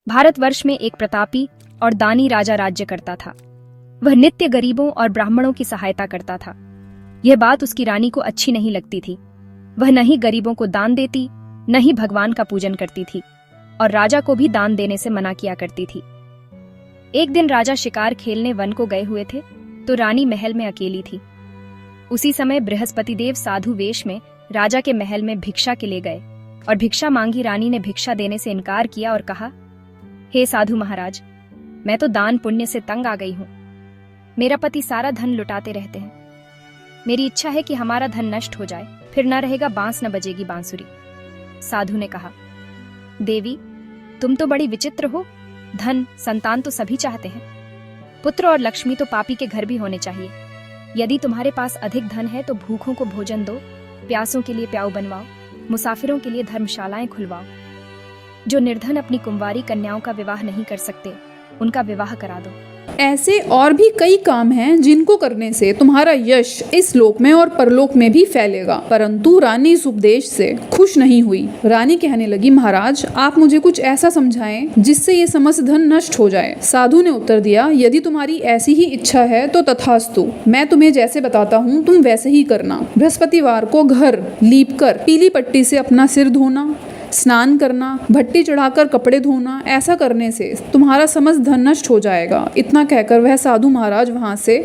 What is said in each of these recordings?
भारतवर्ष में एक प्रतापी और दानी राजा राज्य करता था। वह नित्य गरीबों और ब्राह्मणों की सहायता करता था। यह बात उसकी रानी को अच्छी नहीं लगती थी। वह न ही गरीबों को दान देती, न ही भगवान का पूजन करती थी और राजा को भी दान देने से मना किया करती थी। एक दिन राजा शिकार खेलने वन को गए हुए थे तो रानी महल में अकेली थी। उसी समय बृहस्पति देव साधु वेश में राजा के महल में भिक्षा के लिए गए और भिक्षा मांगी। रानी ने भिक्षा देने से इनकार किया और कहा, हे साधु महाराज, मैं तो दान पुण्य से तंग आ गई हूं। मेरा पति सारा धन लुटाते रहते हैं। मेरी इच्छा है कि हमारा धन नष्ट हो जाए, फिर न रहेगा बांस न बजेगी बांसुरी। साधु ने कहा, देवी, तुम तो बड़ी विचित्र हो। धन संतान तो सभी चाहते हैं। पुत्र और लक्ष्मी तो पापी के घर भी होने चाहिए। यदि तुम्हारे पास अधिक धन है तो भूखों को भोजन दो, प्यासों के लिए प्याऊ बनवाओ, मुसाफिरों के लिए धर्मशालाएं खुलवाओ। जो निर्धन अपनी कुंवारी कन्याओं का विवाह नहीं कर सकते, उनका विवाह करा दो। ऐसे और भी कई काम हैं जिनको करने से तुम्हारा यश इस लोक में और परलोक में भी फैलेगा। परंतु रानी इस उपदेश से खुश नहीं हुई। रानी कहने लगी, महाराज, आप मुझे कुछ ऐसा समझाएं जिससे ये समस्त धन नष्ट हो जाए। साधु ने उत्तर दिया, यदि तुम्हारी ऐसी ही इच्छा है तो तथास्तु। मैं तुम्हें जैसे बताता हूँ तुम वैसे ही करना। बृहस्पतिवार को घर लीपकर पीली पट्टी से अपना सिर धोना, स्नान करना, भट्टी चढ़ाकर कपड़े धोना, ऐसा करने से तुम्हारा समस्त धन नष्ट हो जाएगा। इतना कहकर वह साधु महाराज वहां से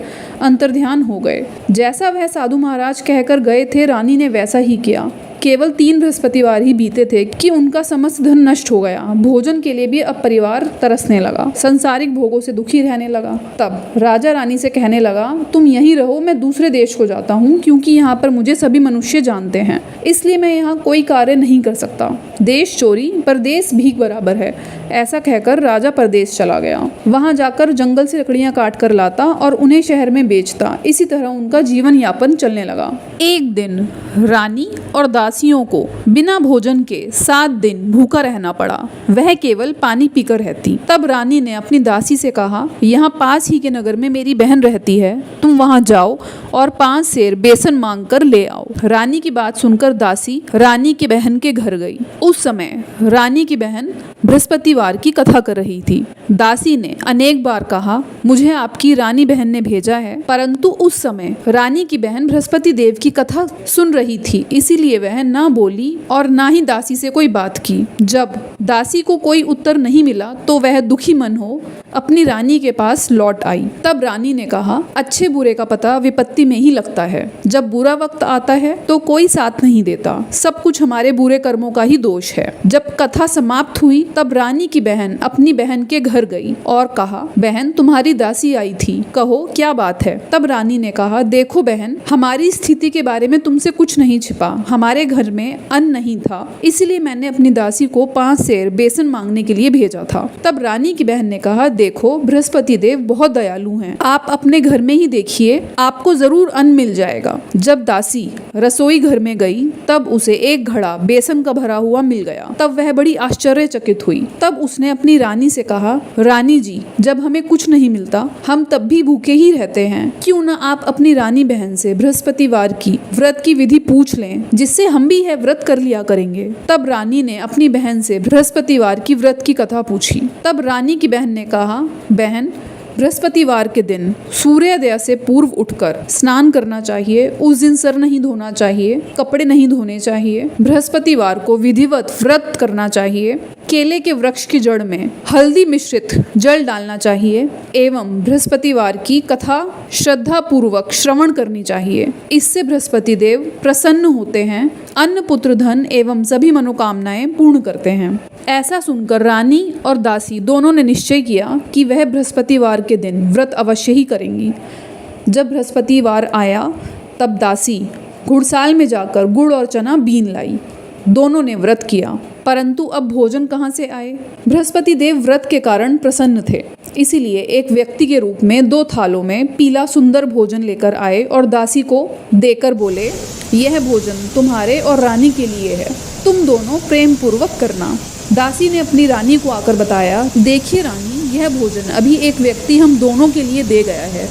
अंतर्ध्यान हो गए। जैसा वह साधु महाराज कहकर गए थे, रानी ने वैसा ही किया। केवल 3 बृहस्पतिवार ही बीते थे कि उनका समस्त धन नष्ट हो गया। भोजन के लिए भी अब परिवार तरसने लगा, संसारिक भोगों से दुखी रहने लगा। तब राजा रानी से कहने लगा, तुम यहीं रहो, मैं दूसरे देश को जाता हूँ, क्योंकि यहाँ पर मुझे सभी मनुष्य जानते हैं, इसलिए मैं यहाँ कोई कार्य नहीं कर सकता। देश चोरी परदेश भीख बराबर है। ऐसा कहकर राजा परदेश चला गया। वहां जाकर जंगल से लकड़ियां काट कर लाता और उन्हें शहर में बेचता। इसी तरह उनका जीवन यापन चलने लगा। एक दिन रानी और दासियों को बिना भोजन के 7 दिन भूखा रहना पड़ा। वह केवल पानी पीकर रहती। तब रानी ने अपनी दासी से कहा, यहाँ पास ही के नगर में मेरी बहन रहती है, तुम वहां जाओ और 5 सेर बेसन मांग कर ले आओ। रानी की बात सुनकर दासी रानी की बहन के घर गई। उस समय रानी की बहन बृहस्पतिवार की कथा कर रही थी। दासी ने अनेक बार कहा, मुझे आपकी रानी बहन ने भेजा है, परंतु उस समय रानी की बहन बृहस्पति देव की कथा सुन रही थी, इसीलिए वह ना बोली और ना ही दासी से कोई बात की। जब दासी को कोई उत्तर नहीं मिला तो वह दुखी मन हो अपनी रानी के पास लौट आई। तब रानी ने कहा, अच्छे बुरे का पता विपत्ति में ही लगता है। जब बुरा वक्त आता है तो कोई साथ नहीं देता, सब कुछ हमारे बुरे कर्मों का ही दोष है। जब कथा समाप्त हुई तब रानी की बहन अपनी बहन के घर गई और कहा, बहन, तुम्हारी दासी आई थी, कहो क्या बात है। तब रानी ने कहा, देखो बहन, हमारी स्थिति के बारे में तुमसे कुछ नहीं छिपा। हमारे घर में अन्न नहीं था, इसलिए मैंने अपनी दासी को 5 सेर बेसन मांगने के लिए भेजा था। तब रानी की बहन ने कहा, देखो, बृहस्पति देव बहुत दयालु हैं, आप अपने घर में ही देखिए, आपको जरूर अन्न मिल जाएगा। जब दासी रसोई घर में गई तब उसे एक घड़ा बेसन का भरा हुआ मिल गया। तब वह बड़ी आश्चर्यचकित हुई। तब उसने अपनी रानी से कहा, रानी जी, जब हमें कुछ नहीं मिलता हम तब भी भूखे ही रहते हैं, क्यों न आप अपनी रानी बहन से बृहस्पतिवार की व्रत की विधि पूछ लें, जिससे हम भी यह व्रत कर लिया करेंगे। तब रानी ने अपनी बहन से बृहस्पतिवार की व्रत की कथा पूछी। तब रानी की बहन ने कहा, बहन, बृहस्पतिवार के दिन सूर्योदय से पूर्व उठकर स्नान करना चाहिए। उस दिन सर नहीं धोना चाहिए, कपड़े नहीं धोने चाहिए। बृहस्पतिवार को विधिवत व्रत करना चाहिए। केले के वृक्ष की जड़ में हल्दी मिश्रित जल डालना चाहिए एवं बृहस्पतिवार की कथा श्रद्धा पूर्वक श्रवण करनी चाहिए। इससे बृहस्पति देव प्रसन्न होते हैं, अन्न पुत्र धन एवं सभी मनोकामनाएं पूर्ण करते हैं। ऐसा सुनकर रानी और दासी दोनों ने निश्चय किया कि वह बृहस्पतिवार के दिन व्रत अवश्य ही करेंगी। जब बृहस्पतिवार आया तब दासी घुड़साल में जाकर गुड़ और चना बीन लाई। दोनों ने व्रत किया, परंतु अब भोजन कहाँ से आए। बृहस्पति देव व्रत के कारण प्रसन्न थे, इसीलिए एक व्यक्ति के रूप में 2 थालों में पीला सुंदर भोजन लेकर आए और दासी को देकर बोले, यह भोजन तुम्हारे और रानी के लिए है, तुम दोनों प्रेम पूर्वक करना। दासी ने अपनी रानी को आकर बताया, देखिए रानी, यह भोजन अभी एक व्यक्ति हम दोनों के लिए दे गया है।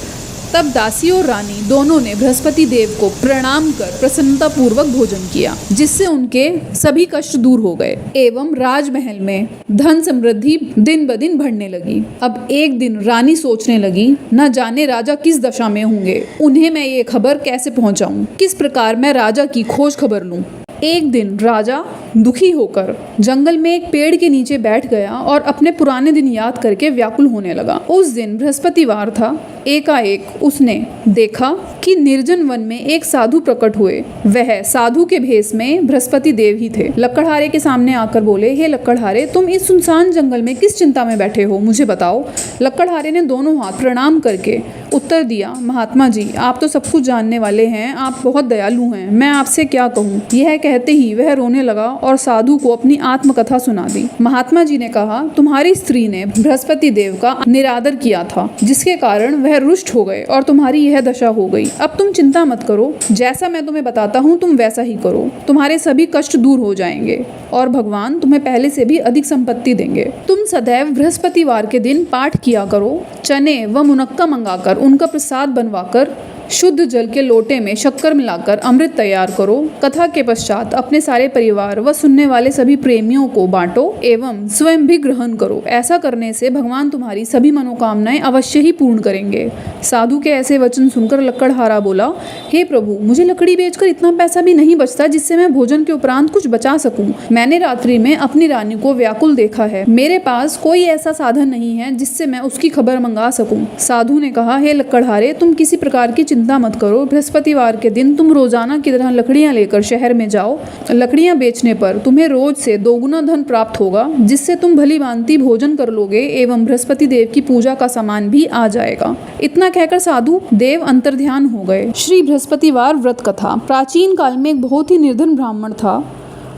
तब दासी और रानी दोनों ने बृहस्पति देव को प्रणाम कर प्रसन्नता पूर्वक भोजन किया, जिससे उनके सभी कष्ट दूर हो गए एवं राजमहल में धन समृद्धि दिन ब दिन बढ़ने लगी। अब एक दिन रानी सोचने लगी, न जाने राजा किस दशा में होंगे, उन्हें मैं ये खबर कैसे पहुंचाऊं, किस प्रकार मैं राजा की खोज खबर लूं। एक दिन राजा दुखी होकर जंगल में एक पेड़ के नीचे बैठ गया और अपने पुराने दिन याद करके व्याकुल होने लगा। उस दिन बृहस्पतिवार था। एकाएक उसने देखा कि निर्जन वन में एक साधु प्रकट हुए। वह साधु के भेष में बृहस्पति देव ही थे। लक्कड़हारे के सामने आकर बोले, हे लक्कड़हारे, तुम इस सुनसान जंगल में किस चिंता में बैठे हो, मुझे बताओ। लक्कड़हारे ने दोनों हाथ प्रणाम करके उत्तर दिया, महात्मा जी, आप तो सब कुछ जानने वाले हैं, आप बहुत दयालु हैं, मैं आपसे क्या कहूँ। यह कहते ही वह रोने लगा और साधु को अपनी आत्मकथा सुना दी। महात्मा जी ने कहा, तुम्हारी स्त्री ने बृहस्पति देव का निरादर किया था, जिसके कारण वह रुष्ट हो गए और तुम्हारी यह दशा हो गई। अब तुम चिंता मत करो, जैसा मैं तुम्हें बताता हूँ तुम वैसा ही करो, तुम्हारे सभी कष्ट दूर हो जाएंगे और भगवान तुम्हें पहले से भी अधिक संपत्ति देंगे। तुम सदैव बृहस्पतिवार के दिन पाठ किया करो, चने व मुनक्का मंगाकर उनका प्रसाद बनवाकर शुद्ध जल के लोटे में शक्कर मिलाकर अमृत तैयार करो। कथा के पश्चात अपने सारे परिवार व सुनने वाले सभी प्रेमियों को बांटो एवं स्वयं भी ग्रहण करो। ऐसा करने से भगवान तुम्हारी सभी मनोकामनाएं अवश्य ही पूर्ण करेंगे। साधु के ऐसे वचन सुनकर लक्कड़हारा बोला, हे प्रभु, मुझे लकड़ी बेचकर इतना पैसा भी नहीं बचता जिससे मैं भोजन के उपरांत कुछ बचा सकूं। मैंने रात्रि में अपनी रानी को व्याकुल देखा है, मेरे पास कोई ऐसा साधन नहीं है जिससे मैं उसकी खबर मंगा सकूं। साधु ने कहा, हे लक्कड़हारे, तुम किसी प्रकार की चिंता मत करो। बृहस्पतिवार के दिन तुम रोजाना की तरह लकड़ियां लेकर शहर में जाओ। लकड़ियां बेचने पर तुम्हें रोज से दोगुना धन प्राप्त होगा, जिससे तुम भली भांति भोजन कर लोगे एवं बृहस्पति देव की पूजा का सामान भी आ जाएगा। इतना कहकर साधु देव अंतर्ध्यान हो गए। श्री बृहस्पतिवार व्रत कथा। प्राचीन काल में एक बहुत ही निर्धन ब्राह्मण था।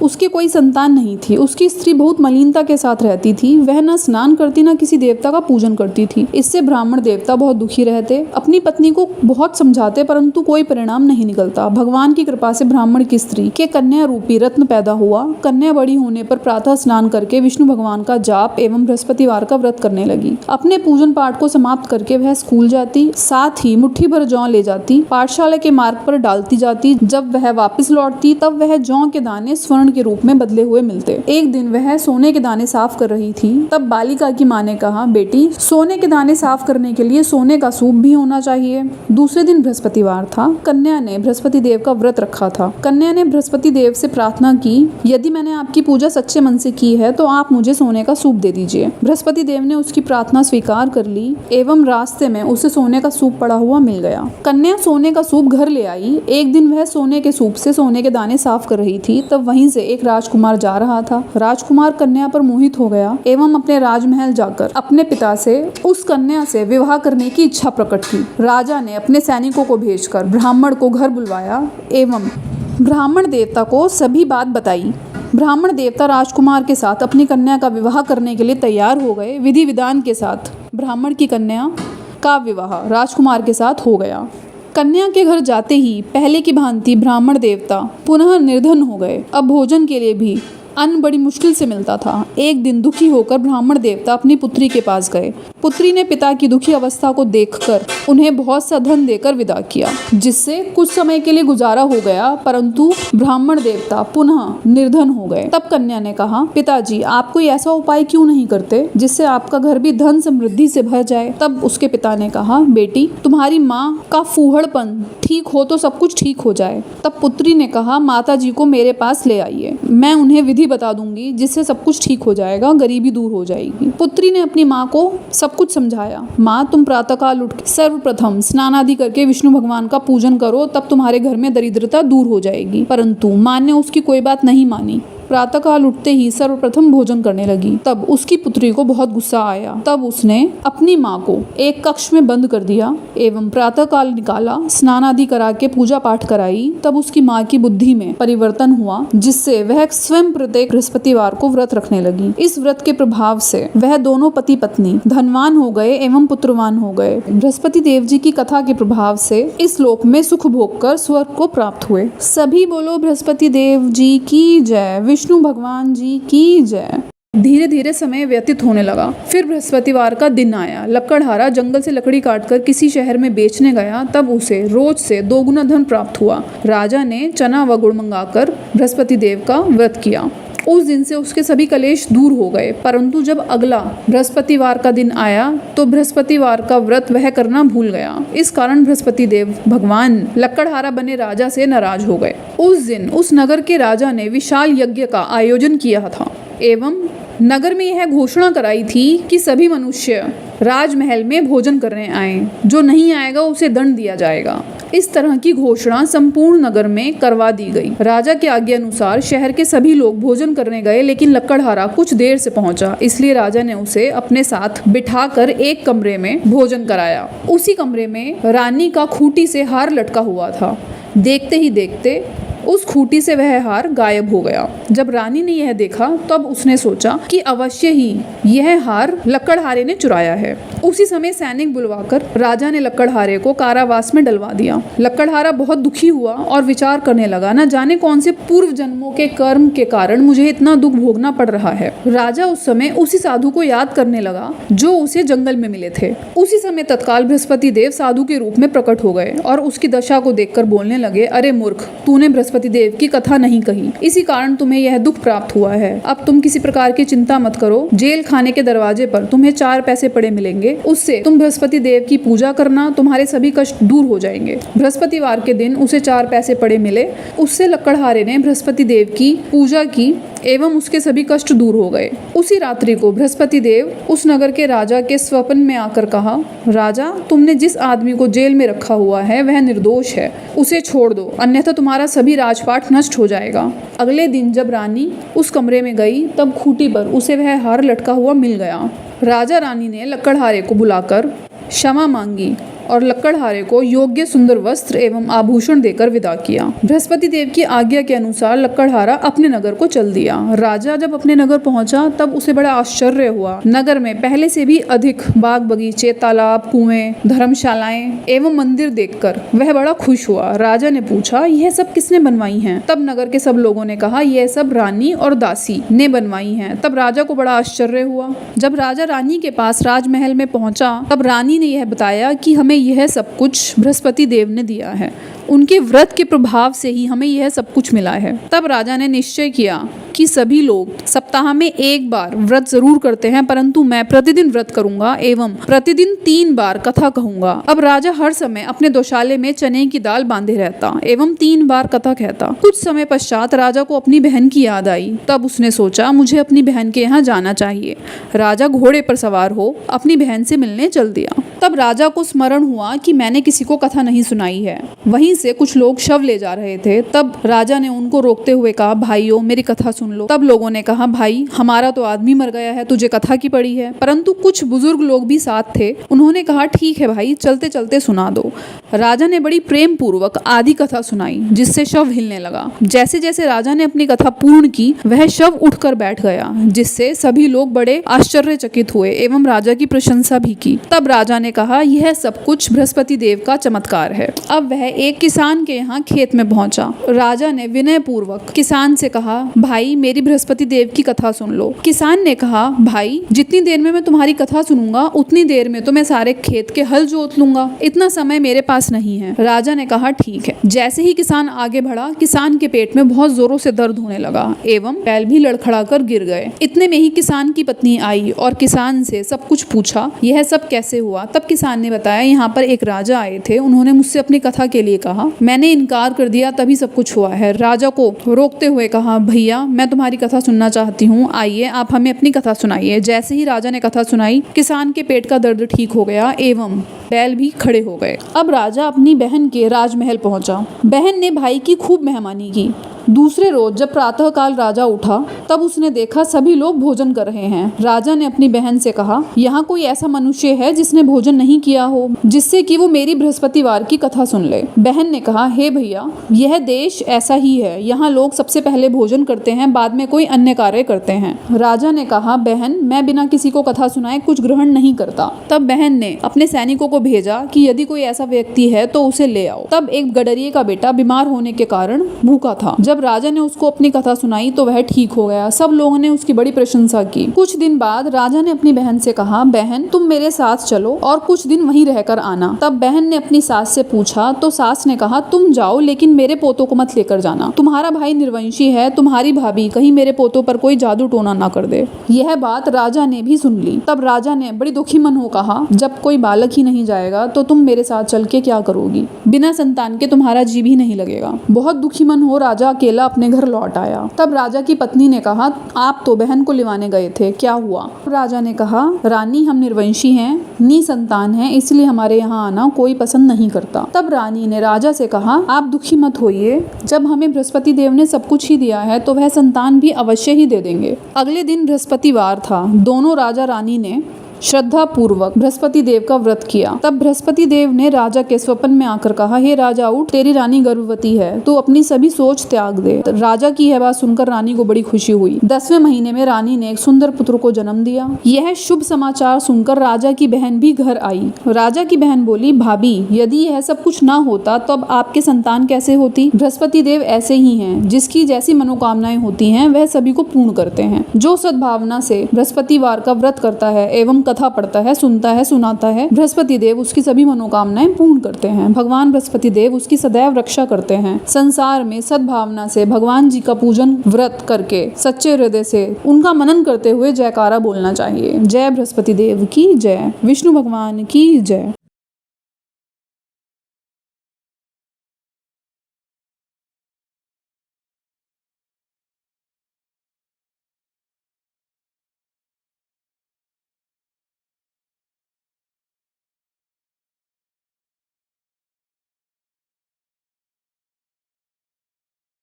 उसके कोई संतान नहीं थी। उसकी स्त्री बहुत मलिनता के साथ रहती थी। वह न स्नान करती न किसी देवता का पूजन करती थी। इससे ब्राह्मण देवता बहुत दुखी रहते। अपनी पत्नी को बहुत समझाते परंतु कोई परिणाम नहीं निकलता। भगवान की कृपा से ब्राह्मण की स्त्री के कन्या रूपी रत्न पैदा हुआ। कन्या बड़ी होने पर प्रातः स्नान करके विष्णु भगवान का जाप एवं बृहस्पतिवार का व्रत करने लगी। अपने पूजन पाठ को समाप्त करके वह स्कूल जाती, साथ ही मुट्ठी भर जौ ले जाती, पाठशाला के मार्ग पर डालती जाती। जब वह वापस लौटती तब वह जौ के दाने स्वर्ण के रूप में बदले हुए मिलते। एक दिन वह सोने के दाने साफ कर रही थी। तब बालिका की माँ ने कहा, बेटी, सोने के दाने साफ करने के लिए सोने का सूप भी होना चाहिए। दूसरे दिन बृहस्पतिवार था। कन्या ने बृहस्पति देव का व्रत रखा था। कन्या ने बृहस्पति देव से प्रार्थना की, यदि मैंने आपकी पूजा सच्चे मन से की है तो आप मुझे सोने का सूप दे दीजिए। बृहस्पति देव ने उसकी प्रार्थना स्वीकार कर ली एवं रास्ते में उसे सोने का सूप पड़ा हुआ मिल गया। कन्या सोने का सूप घर ले आई। एक दिन वह सोने के सूप से सोने के दाने साफ कर रही थी। तब वहीं से एक राजकुमार जा रहा था। राजकुमार कन्या पर मोहित हो गया एवं अपने राजमहल जाकर अपने पिता से उस कन्या से विवाह करने की इच्छा प्रकट की। राजा ने अपने सैनिकों को भेजकर ब्राह्मण को घर बुलवाया एवं ब्राह्मण देवता को सभी बात बताई। ब्राह्मण देवता राजकुमार के साथ अपनी कन्या का विवाह करने के लिए तैयार हो गए। विधि विधान के साथ ब्राह्मण की कन्या का विवाह राजकुमार के साथ हो गया। कन्या के घर जाते ही पहले की भांति ब्राह्मण देवता पुनः निर्धन हो गए। अब भोजन के लिए भी अन्न बड़ी मुश्किल से मिलता था। एक दिन दुखी होकर ब्राह्मण देवता अपनी पुत्री के पास गए। पुत्री ने पिता की दुखी अवस्था को देखकर उन्हें बहुत सा धन देकर विदा किया, जिससे कुछ समय के लिए गुजारा हो गया, परंतु ब्राह्मण देवता पुनः निर्धन हो गए। तब कन्या ने कहा, पिताजी, आप कोई ऐसा उपाय क्यों नहीं करते जिससे आपका घर भी धन समृद्धि से भर जाए। तब उसके पिता ने कहा, बेटी, तुम्हारी माँ का फूहड़पन ठीक हो तो सब कुछ ठीक हो जाए। तब पुत्री ने कहा, माता जी को मेरे पास ले आइए, मैं उन्हें विधि बता दूंगी जिससे सब कुछ ठीक हो जाएगा, गरीबी दूर हो जाएगी। पुत्री ने अपनी माँ को सब कुछ समझाया। माँ, तुम प्रातःकाल उठ सर्वप्रथम स्नान आदि करके विष्णु भगवान का पूजन करो, तब तुम्हारे घर में दरिद्रता दूर हो जाएगी। परंतु माँ ने उसकी कोई बात नहीं मानी। प्रातःकाल उठते ही सर्वप्रथम भोजन करने लगी। तब उसकी पुत्री को बहुत गुस्सा आया। तब उसने अपनी माँ को एक कक्ष में बंद कर दिया एवं प्रातःकाल निकाला, स्नान आदि करा के पूजा पाठ कराई। तब उसकी माँ की बुद्धि में परिवर्तन हुआ, जिससे वह स्वयं प्रत्येक बृहस्पतिवार को व्रत रखने लगी। इस व्रत के प्रभाव से वह दोनों पति पत्नी धनवान हो गए एवं पुत्रवान हो गए। बृहस्पति देव जी की कथा के प्रभाव से इस लोक में सुख भोग कर स्वर्ग को प्राप्त हुए। सभी बोलो बृहस्पति देव जी की जय, विष्णु भगवान जी की जय। धीरे धीरे समय व्यतीत होने लगा। फिर बृहस्पतिवार का दिन आया। लकड़हारा जंगल से लकड़ी काटकर किसी शहर में बेचने गया। तब उसे रोज से 2 गुना धन प्राप्त हुआ। राजा ने चना व गुड़ मंगाकर बृहस्पति देव का व्रत किया। उस दिन से उसके सभी कलेश दूर हो गए। परंतु जब अगला बृहस्पतिवार का दिन आया तो बृहस्पतिवार का व्रत वह करना भूल गया। इस कारण बृहस्पति देव भगवान लकड़हारा बने राजा से नाराज हो गए। उस दिन उस नगर के राजा ने विशाल यज्ञ का आयोजन किया था एवं नगर में यह घोषणा कराई थी कि सभी मनुष्य राजमहल में भोजन करने आए। जो नहीं आएगा उसे दंड दिया जाएगा। इस तरह की घोषणा संपूर्ण नगर में करवा दी गई। राजा के आज्ञा अनुसार शहर के सभी लोग भोजन करने गए, लेकिन लकड़हारा कुछ देर से पहुंचा। इसलिए राजा ने उसे अपने साथ बिठाकर एक कमरे में भोजन कराया। उसी कमरे में रानी का खूंटी से हार लटका हुआ था। देखते ही देखते उस खूंटी से वह हार गायब हो गया। जब रानी ने यह देखा तब उसने सोचा कि अवश्य ही यह हार लकड़हारे ने चुराया है। उसी समय सैनिक बुलवाकर राजा ने लकड़हारे को कारावास में डलवा दिया। लकड़हारा बहुत दुखी हुआ और विचार करने लगा, न जाने कौन से पूर्व जन्मों के कर्म के कारण मुझे इतना दुख भोगना पड़ रहा है। राजा उस समय उसी साधु को याद करने लगा जो उसे जंगल में मिले थे। उसी समय तत्काल बृहस्पति देव साधु के रूप में प्रकट हो गए और उसकी दशा को देखकर बोलने लगे, अरे मूर्ख, तूने बृहस्पति देव की कथा नहीं कही, इसी कारण तुम्हें यह दुख प्राप्त हुआ है। अब तुम किसी प्रकार की चिंता मत करो। जेल खाने के दरवाजे पर तुम्हें 4 पैसे पड़े मिलेंगे, उससे तुम बृहस्पति देव की पूजा करना, तुम्हारे सभी कष्ट दूर हो जाएंगे। बृहस्पतिवार के दिन उसे 4 पैसे पड़े मिले। उससे लकड़हारे ने बृहस्पति देव की पूजा की एवं उसके सभी कष्ट दूर हो गए। उसी रात्रि को बृहस्पति देव उस नगर के राजा के स्वप्न में आकर कहा, राजा, तुमने जिस आदमी को जेल में रखा हुआ है वह निर्दोष है, उसे छोड़ दो, अन्यथा तुम्हारा सभी राजपाट नष्ट हो जाएगा। अगले दिन जब रानी उस कमरे में गई तब खूंटी पर उसे वह हार लटका हुआ मिल गया। राजा रानी ने लकड़हारे को बुलाकर क्षमा मांगी और लकड़हारे को योग्य सुंदर वस्त्र एवं आभूषण देकर विदा किया। बृहस्पति देव की आज्ञा के अनुसार लकड़हारा अपने नगर को चल दिया। राजा जब अपने नगर पहुंचा तब उसे बड़ा आश्चर्य हुआ। नगर में पहले से भी अधिक बाग बगीचे, तालाब, कुएं, धर्मशालाएं एवं मंदिर देखकर वह बड़ा खुश हुआ। राजा ने पूछा, यह सब किसने बनवाई हैं? तब नगर के सब लोगों ने कहा, यह सब रानी और दासी ने बनवाई हैं। तब राजा को बड़ा आश्चर्य हुआ। जब राजा रानी के पास राजमहल में पहुंचा तब रानी ने यह बताया कि हमें यह सब कुछ बृहस्पति देव ने दिया है। उनके व्रत के प्रभाव से ही हमें यह सब कुछ मिला है। तब राजा ने निश्चय किया कि सभी लोग सप्ताह में 1 बार व्रत जरूर करते हैं, परंतु मैं प्रतिदिन व्रत करूंगा एवं प्रतिदिन 3 बार कथा कहूंगा। अब राजा हर समय अपने दोशाले में चने की दाल बांधे रहता एवं 3 बार कथा कहता। कुछ समय पश्चात राजा को अपनी बहन की याद आई। तब उसने सोचा, मुझे अपनी बहन के यहाँ जाना चाहिए। राजा घोड़े पर सवार हो अपनी बहन से मिलने चल दिया। तब राजा को स्मरण हुआ कि मैंने किसी को कथा नहीं सुनाई है। वहीं से कुछ लोग शव ले जा रहे थे। तब राजा ने उनको रोकते हुए कहा, भाइयों, मेरी कथा सुन लो। तब लोगों ने कहा, भाई, हमारा तो आदमी मर गया है, तुझे कथा की पड़ी है। परंतु कुछ बुजुर्ग लोग भी साथ थे। उन्होंने कहा, ठीक है भाई, चलते चलते सुना दो। राजा ने बड़ी प्रेम पूर्वक आधी कथा सुनाई, जिससे शव हिलने लगा। जैसे जैसे राजा ने अपनी कथा पूर्ण की वह शव उठकर बैठ गया, जिससे सभी लोग बड़े आश्चर्यचकित हुए एवं राजा की प्रशंसा भी की। तब राजा ने कहा, यह सब कुछ बृहस्पति देव का चमत्कार है। अब वह एक किसान के यहाँ खेत में पहुंचा। राजा ने विनय पूर्वक किसान से कहा, भाई, मेरी बृहस्पति देव की कथा सुन लो। किसान ने कहा, भाई, जितनी देर में मैं तुम्हारी कथा सुनूंगा उतनी देर में तो मैं सारे खेत के हल जोत लूंगा, इतना समय मेरे पास नहीं है। राजा ने कहा, ठीक है। जैसे ही किसान आगे बढ़ा, किसान के पेट में बहुत जोरों से दर्द होने लगा एवं बैल भी लड़खड़ाकर गिर गए। इतने में ही किसान की पत्नी आई और किसान से सब कुछ पूछा, यह सब कैसे हुआ। तब किसान ने बताया, यहाँ पर एक राजा आए थे, उन्होंने मुझसे अपनी कथा के लिए कहा, मैंने इनकार कर दिया, तभी सब कुछ हुआ है। राजा को रोकते हुए कहा, भैया, मैं तुम्हारी कथा सुनना चाहती हूँ, आइए आप हमें अपनी कथा सुनाइए। जैसे ही राजा ने कथा सुनाई, किसान के पेट का दर्द ठीक हो गया एवं बैल भी खड़े हो गए। अब राजा अपनी बहन के राजमहल पहुंचा। बहन ने भाई की खूब मेहमानी की। दूसरे रोज जब प्रातःकाल राजा उठा तब उसने देखा सभी लोग भोजन कर रहे हैं। राजा ने अपनी बहन से कहा, यहाँ कोई ऐसा मनुष्य है जिसने भोजन नहीं किया हो, जिससे कि वो मेरी बृहस्पतिवार की कथा सुन ले। बहन ने कहा, हे भैया, यह देश ऐसा ही है, यहाँ लोग सबसे पहले भोजन करते हैं, बाद में कोई अन्य कार्य करते हैं। राजा ने कहा, बहन, मैं बिना किसी को कथा सुनाए कुछ ग्रहण नहीं करता। तब बहन ने अपने सैनिकों को को भेजा कि यदि कोई ऐसा व्यक्ति है तो उसे ले आओ। तब एक गडरिये का बेटा बीमार होने के कारण भूखा था। जब राजा ने उसको अपनी कथा सुनाई तो वह ठीक हो गया। सब लोगों ने उसकी बड़ी प्रशंसा की। कुछ दिन बाद राजा ने अपनी बहन से कहा, बहन तुम मेरे साथ चलो और कुछ दिन वहीं रहकर आना। तब बहन ने अपनी सास से पूछा तो सास ने कहा, तुम जाओ लेकिन मेरे पोतों को मत लेकर जाना। तुम्हारा भाई निर्वंशी है, तुम्हारी भाभी कहीं मेरे पोतों पर कोई जादू टोना ना कर दे। यह बात राजा ने भी सुन ली। तब राजा ने बड़ी दुखी मन हो कहा, जब कोई बालक ही नहीं जाएगा तो तुम मेरे साथ चल के क्या करोगी? बिना संतान के तुम्हारा जी भी नहीं लगेगा। बहुत दुखी मन हो राजा अकेला अपने घर लौट आया। तब राजा की पत्नी ने कहा, आप तो बहन को लिवाने गए थे, क्या हुआ? राजा ने कहा, रानी हम निर्वंशी हैं, निसंतान हैं, इसलिए हमारे यहाँ आना कोई पसंद नहीं करता। तब रानी ने राजा से कहा, आप दुखी मत होइए, जब हमें बृहस्पति देव ने सब कुछ ही दिया है तो वह संतान भी अवश्य ही दे देंगे। अगले दिन बृहस्पतिवार था। दोनों राजा रानी ने श्रद्धा पूर्वक बृहस्पति देव का व्रत किया। तब बृहस्पति देव ने राजा के स्वप्न में आकर कहा, हे राजा उठ, तेरी रानी गर्भवती है, तू अपनी सभी सोच त्याग दे। राजा की यह बात सुनकर रानी को बड़ी खुशी हुई। 10वें महीने में रानी ने एक सुंदर पुत्र को जन्म दिया। यह शुभ समाचार सुनकर राजा की बहन भी घर आई। राजा की बहन बोली, भाभी यदि यह सब कुछ ना होता तो अब आपके संतान कैसे होती? बृहस्पति देव ऐसे ही हैं, जिसकी जैसी मनोकामनाएं होती हैं वह सभी को पूर्ण करते हैं। जो सद्भावना से बृहस्पतिवार का व्रत करता है एवं कथा पढ़ता है, सुनता है, सुनाता है, बृहस्पति देव उसकी सभी मनोकामनाएं पूर्ण करते हैं। भगवान बृहस्पति देव उसकी सदैव रक्षा करते हैं। संसार में सद्भावना से भगवान जी का पूजन व्रत करके सच्चे हृदय से उनका मनन करते हुए जयकारा बोलना चाहिए। जय बृहस्पति देव की जय, विष्णु भगवान की जय।